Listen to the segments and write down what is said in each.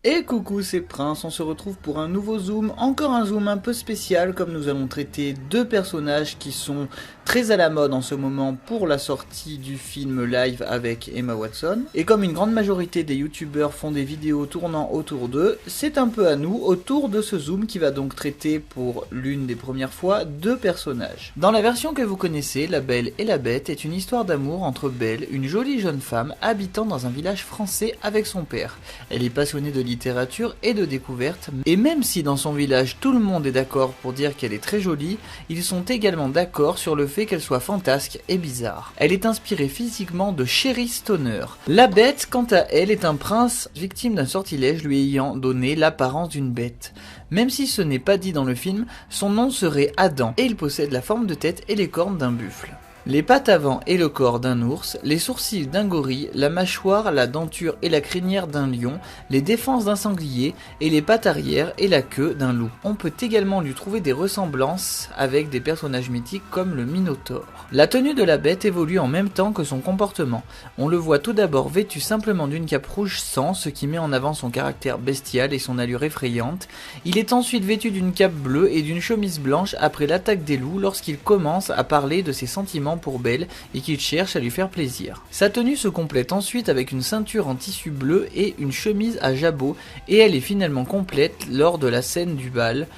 Et coucou, c'est Prince, on se retrouve pour un nouveau zoom, encore un zoom un peu spécial comme nous allons traiter deux personnages qui sont très à la mode en ce moment pour la sortie du film live avec Emma Watson. Et comme une grande majorité des youtubeurs font des vidéos tournant autour d'eux, c'est un peu à nous autour de ce zoom qui va donc traiter pour l'une des premières fois deux personnages. Dans la version que vous connaissez, La Belle et la Bête est une histoire d'amour entre Belle, une jolie jeune femme habitant dans un village français avec son père. Elle est passionnée de littérature et de découverte, et même si dans son village tout le monde est d'accord pour dire qu'elle est très jolie, ils sont également d'accord sur le fait qu'elle soit fantasque et bizarre. Elle est inspirée physiquement de Sherry Stoner. La Bête, quant à elle, est un prince victime d'un sortilège lui ayant donné l'apparence d'une bête. Même si ce n'est pas dit dans le film, son nom serait Adam, et il possède la forme de tête et les cornes d'un buffle. Les pattes avant et le corps d'un ours, les sourcils d'un gorille, la mâchoire, la denture et la crinière d'un lion, les défenses d'un sanglier et les pattes arrière et la queue d'un loup. On peut également lui trouver des ressemblances avec des personnages mythiques comme le Minotaure. La tenue de la bête évolue en même temps que son comportement. On le voit tout d'abord vêtu simplement d'une cape rouge sang, ce qui met en avant son caractère bestial et son allure effrayante. Il est ensuite vêtu d'une cape bleue et d'une chemise blanche après l'attaque des loups lorsqu'il commence à parler de ses sentiments pour Belle et qu'il cherche à lui faire plaisir. Sa tenue se complète ensuite avec une ceinture en tissu bleu et une chemise à jabot, et elle est finalement complète lors de la scène du bal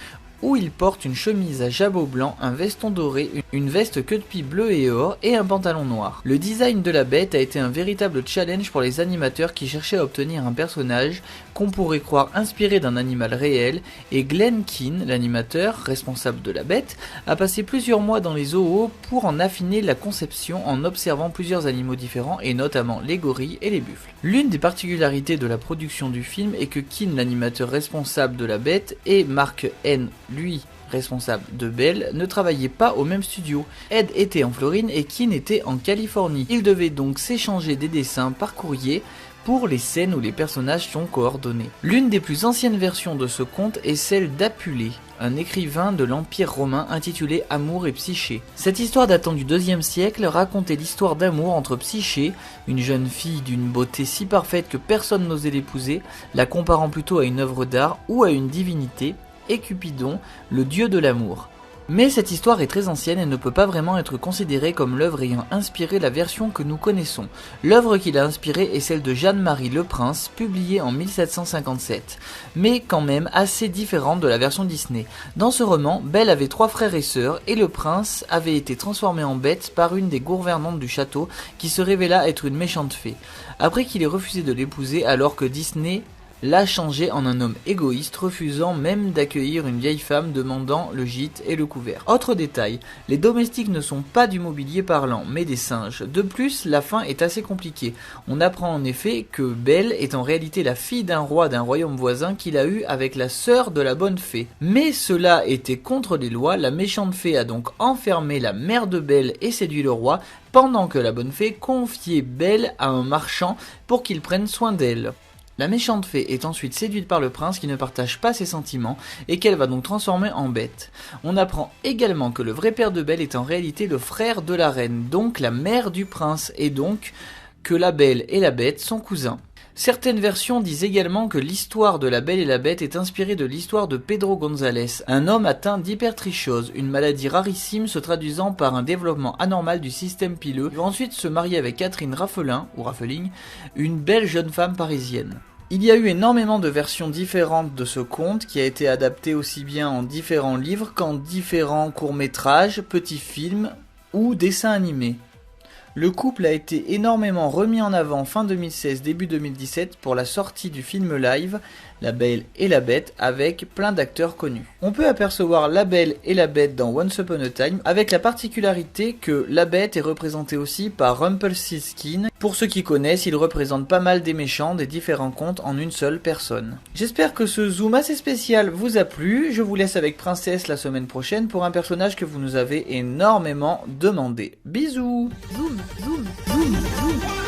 où il porte une chemise à jabot blanc, un veston doré, une veste queue de pie bleue et or et un pantalon noir. Le design de la bête a été un véritable challenge pour les animateurs qui cherchaient à obtenir un personnage qu'on pourrait croire inspiré d'un animal réel, et Glenn Keane, l'animateur responsable de la bête, a passé plusieurs mois dans les zoos pour en affiner la conception en observant plusieurs animaux différents et notamment les gorilles et les buffles. L'une des particularités de la production du film est que Keane, l'animateur responsable de la bête, et Mark N, lui, responsable de Belle, ne travaillaient pas au même studio. Ed était en Floride et Keane était en Californie. Ils devaient donc s'échanger des dessins par courrier pour les scènes où les personnages sont coordonnés. L'une des plus anciennes versions de ce conte est celle d'Apulée, un écrivain de l'Empire romain intitulé Amour et Psyché. Cette histoire datant du IIe siècle racontait l'histoire d'amour entre Psyché, une jeune fille d'une beauté si parfaite que personne n'osait l'épouser, la comparant plutôt à une œuvre d'art ou à une divinité, et Cupidon, le dieu de l'amour. Mais cette histoire est très ancienne et ne peut pas vraiment être considérée comme l'œuvre ayant inspiré la version que nous connaissons. L'œuvre qui l'a inspirée est celle de Jeanne-Marie Le Prince, publiée en 1757, mais quand même assez différente de la version Disney. Dans ce roman, Belle avait 3 frères et sœurs, et le prince avait été transformé en bête par une des gouvernantes du château qui se révéla être une méchante fée. Après qu'il ait refusé de l'épouser alors que Disney l'a changé en un homme égoïste, refusant même d'accueillir une vieille femme demandant le gîte et le couvert. Autre détail, les domestiques ne sont pas du mobilier parlant, mais des singes. De plus, la fin est assez compliquée. On apprend en effet que Belle est en réalité la fille d'un roi d'un royaume voisin qu'il a eu avec la sœur de la bonne fée. Mais cela était contre les lois, la méchante fée a donc enfermé la mère de Belle et séduit le roi, pendant que la bonne fée confiait Belle à un marchand pour qu'il prenne soin d'elle. La méchante fée est ensuite séduite par le prince qui ne partage pas ses sentiments et qu'elle va donc transformer en bête. On apprend également que le vrai père de Belle est en réalité le frère de la reine, donc la mère du prince, et donc que la Belle et la Bête sont cousins. Certaines versions disent également que l'histoire de La Belle et la Bête est inspirée de l'histoire de Pedro González, un homme atteint d'hypertrichose, une maladie rarissime se traduisant par un développement anormal du système pileux. Il va ensuite se marier avec Catherine Raffelin, ou Raffeling, une belle jeune femme parisienne. Il y a eu énormément de versions différentes de ce conte qui a été adapté aussi bien en différents livres qu'en différents courts-métrages, petits films ou dessins animés. Le couple a été énormément remis en avant fin 2016, début 2017 pour la sortie du film live La Belle et la Bête avec plein d'acteurs connus. On peut apercevoir La Belle et la Bête dans Once Upon a Time avec la particularité que la Bête est représentée aussi par Rumpelstiltskin. Pour ceux qui connaissent, il représente pas mal des méchants des différents contes en une seule personne. J'espère que ce zoom assez spécial vous a plu. Je vous laisse avec Princesse la semaine prochaine pour un personnage que vous nous avez énormément demandé. Bisous. Zoom, zoom, zoom, zoom.